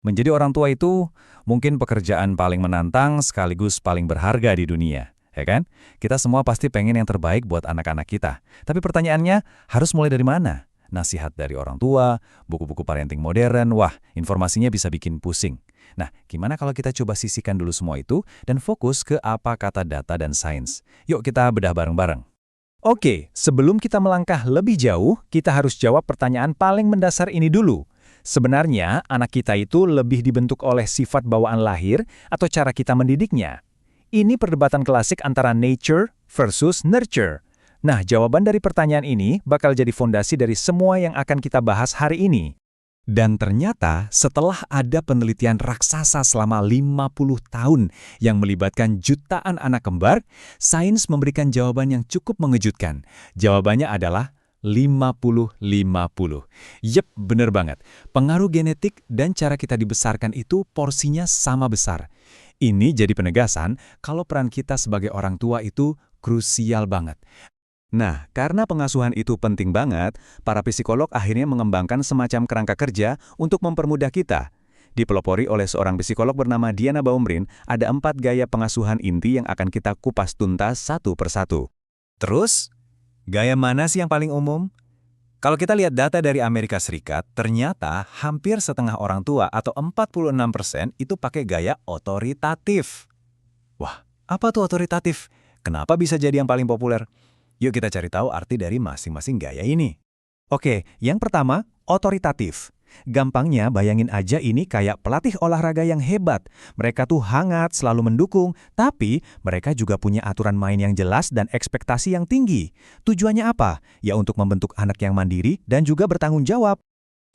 Menjadi orang tua itu mungkin pekerjaan paling menantang sekaligus paling berharga di dunia, ya kan? Kita semua pasti pengen yang terbaik buat anak-anak kita. Tapi pertanyaannya, harus mulai dari mana? Nasihat dari orang tua, buku-buku parenting modern, wah, informasinya bisa bikin pusing. Nah, gimana kalau kita coba sisihkan dulu semua itu dan fokus ke apa kata data dan sains? Yuk kita bedah bareng-bareng. Oke, sebelum kita melangkah lebih jauh, kita harus jawab pertanyaan paling mendasar ini dulu. Sebenarnya, anak kita itu lebih dibentuk oleh sifat bawaan lahir atau cara kita mendidiknya. Ini perdebatan klasik antara nature versus nurture. Nah, jawaban dari pertanyaan ini bakal jadi fondasi dari semua yang akan kita bahas hari ini. Dan ternyata setelah ada penelitian raksasa selama 50 tahun yang melibatkan jutaan anak kembar, sains memberikan jawaban yang cukup mengejutkan. Jawabannya adalah 50-50. Yep, bener banget. Pengaruh genetik dan cara kita dibesarkan itu porsinya sama besar. Ini jadi penegasan kalau peran kita sebagai orang tua itu krusial banget. Nah, karena pengasuhan itu penting banget, para psikolog akhirnya mengembangkan semacam kerangka kerja untuk mempermudah kita. Dipelopori oleh seorang psikolog bernama Diana Baumrind, ada 4 gaya pengasuhan inti yang akan kita kupas tuntas satu persatu. Terus, gaya mana sih yang paling umum? Kalau kita lihat data dari Amerika Serikat, ternyata hampir setengah orang tua atau 46% itu pakai gaya otoritatif. Wah, apa tuh otoritatif? Kenapa bisa jadi yang paling populer? Yuk kita cari tahu arti dari masing-masing gaya ini. Oke, yang pertama, otoritatif. Gampangnya bayangin aja ini kayak pelatih olahraga yang hebat. Mereka tuh hangat, selalu mendukung, tapi mereka juga punya aturan main yang jelas dan ekspektasi yang tinggi. Tujuannya apa? Ya untuk membentuk anak yang mandiri dan juga bertanggung jawab.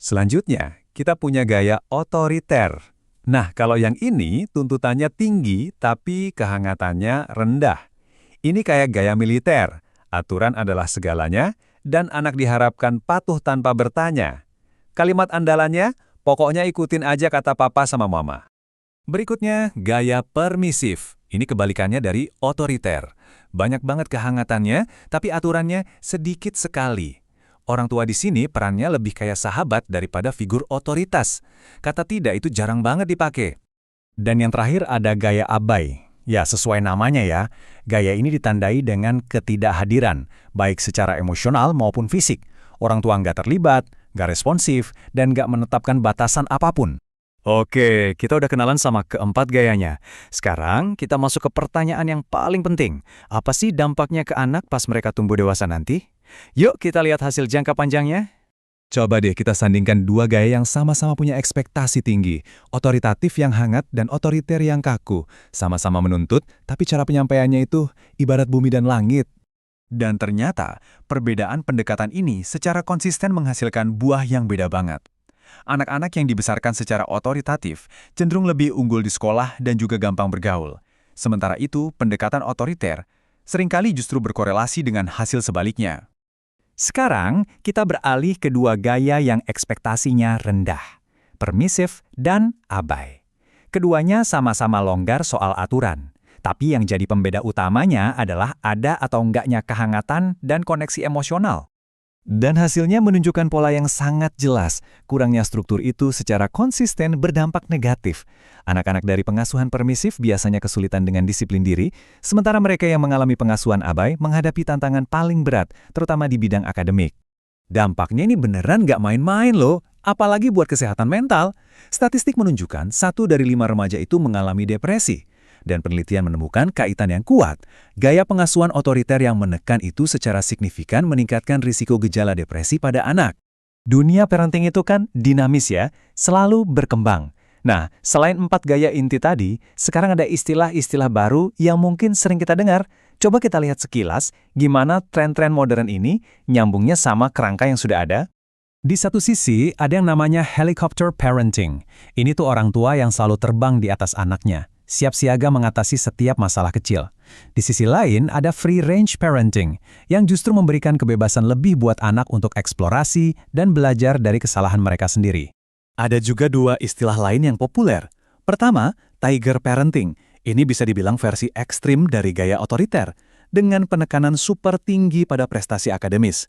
Selanjutnya, kita punya gaya otoriter. Nah, kalau yang ini tuntutannya tinggi tapi kehangatannya rendah. Ini kayak gaya militer. Aturan adalah segalanya, dan anak diharapkan patuh tanpa bertanya. Kalimat andalannya, pokoknya ikutin aja kata papa sama mama. Berikutnya, gaya permisif. Ini kebalikannya dari otoriter. Banyak banget kehangatannya, tapi aturannya sedikit sekali. Orang tua di sini perannya lebih kayak sahabat daripada figur otoritas. Kata tidak itu jarang banget dipakai. Dan yang terakhir ada gaya abai. Ya, sesuai namanya ya, gaya ini ditandai dengan ketidakhadiran, baik secara emosional maupun fisik. Orang tua nggak terlibat, nggak responsif, dan nggak menetapkan batasan apapun. Oke, kita udah kenalan sama keempat gayanya. Sekarang kita masuk ke pertanyaan yang paling penting. Apa sih dampaknya ke anak pas mereka tumbuh dewasa nanti? Yuk kita lihat hasil jangka panjangnya. Coba deh kita sandingkan 2 gaya yang sama-sama punya ekspektasi tinggi. Otoritatif yang hangat dan otoriter yang kaku. Sama-sama menuntut, tapi cara penyampaiannya itu ibarat bumi dan langit. Dan ternyata, perbedaan pendekatan ini secara konsisten menghasilkan buah yang beda banget. Anak-anak yang dibesarkan secara otoritatif cenderung lebih unggul di sekolah dan juga gampang bergaul. Sementara itu, pendekatan otoriter seringkali justru berkorelasi dengan hasil sebaliknya. Sekarang, kita beralih ke 2 gaya yang ekspektasinya rendah, permisif dan abai. Keduanya sama-sama longgar soal aturan, tapi yang jadi pembeda utamanya adalah ada atau enggaknya kehangatan dan koneksi emosional. Dan hasilnya menunjukkan pola yang sangat jelas, kurangnya struktur itu secara konsisten berdampak negatif. Anak-anak dari pengasuhan permisif biasanya kesulitan dengan disiplin diri, sementara mereka yang mengalami pengasuhan abai menghadapi tantangan paling berat, terutama di bidang akademik. Dampaknya ini beneran nggak main-main loh, apalagi buat kesehatan mental. Statistik menunjukkan 1 dari 5 remaja itu mengalami depresi. Dan penelitian menemukan kaitan yang kuat. Gaya pengasuhan otoriter yang menekan itu secara signifikan meningkatkan risiko gejala depresi pada anak. Dunia parenting itu kan dinamis ya, selalu berkembang. Nah, selain 4 gaya inti tadi, sekarang ada istilah-istilah baru yang mungkin sering kita dengar. Coba kita lihat sekilas gimana tren-tren modern ini nyambungnya sama kerangka yang sudah ada. Di satu sisi, ada yang namanya helicopter parenting. Ini tuh orang tua yang selalu terbang di atas anaknya, siap siaga mengatasi setiap masalah kecil. Di sisi lain, ada free range parenting, yang justru memberikan kebebasan lebih buat anak untuk eksplorasi dan belajar dari kesalahan mereka sendiri. Ada juga 2 istilah lain yang populer. Pertama, tiger parenting. Ini bisa dibilang versi ekstrim dari gaya otoriter, dengan penekanan super tinggi pada prestasi akademis.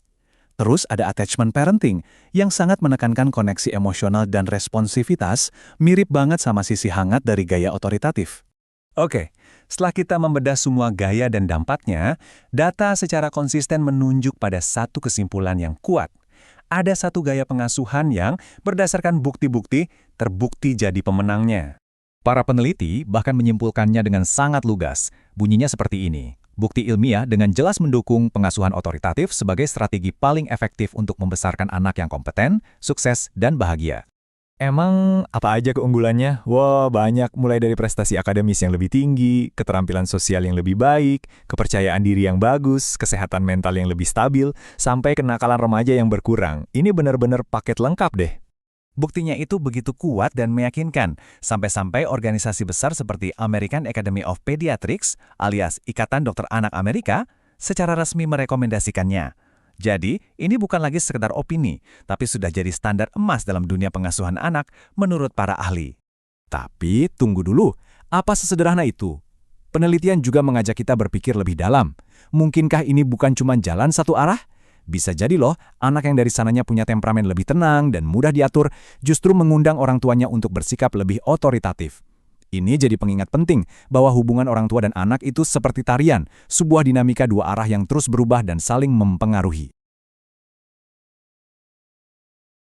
Terus ada attachment parenting, yang sangat menekankan koneksi emosional dan responsivitas, mirip banget sama sisi hangat dari gaya otoritatif. Oke, setelah kita membedah semua gaya dan dampaknya, data secara konsisten menunjuk pada satu kesimpulan yang kuat. Ada satu gaya pengasuhan yang berdasarkan bukti-bukti terbukti jadi pemenangnya. Para peneliti bahkan menyimpulkannya dengan sangat lugas. Bunyinya seperti ini. Bukti ilmiah dengan jelas mendukung pengasuhan otoritatif sebagai strategi paling efektif untuk membesarkan anak yang kompeten, sukses, dan bahagia. Emang apa aja keunggulannya? Wah, banyak, mulai dari prestasi akademis yang lebih tinggi, keterampilan sosial yang lebih baik, kepercayaan diri yang bagus, kesehatan mental yang lebih stabil, sampai kenakalan remaja yang berkurang. Ini benar-benar paket lengkap deh. Buktinya itu begitu kuat dan meyakinkan, sampai-sampai organisasi besar seperti American Academy of Pediatrics alias Ikatan Dokter Anak Amerika secara resmi merekomendasikannya. Jadi, ini bukan lagi sekedar opini, tapi sudah jadi standar emas dalam dunia pengasuhan anak menurut para ahli. Tapi tunggu dulu, apa sesederhana itu? Penelitian juga mengajak kita berpikir lebih dalam. Mungkinkah ini bukan cuma jalan satu arah? Bisa jadi loh, anak yang dari sananya punya temperamen lebih tenang dan mudah diatur, justru mengundang orang tuanya untuk bersikap lebih otoritatif. Ini jadi pengingat penting bahwa hubungan orang tua dan anak itu seperti tarian, sebuah dinamika dua arah yang terus berubah dan saling mempengaruhi.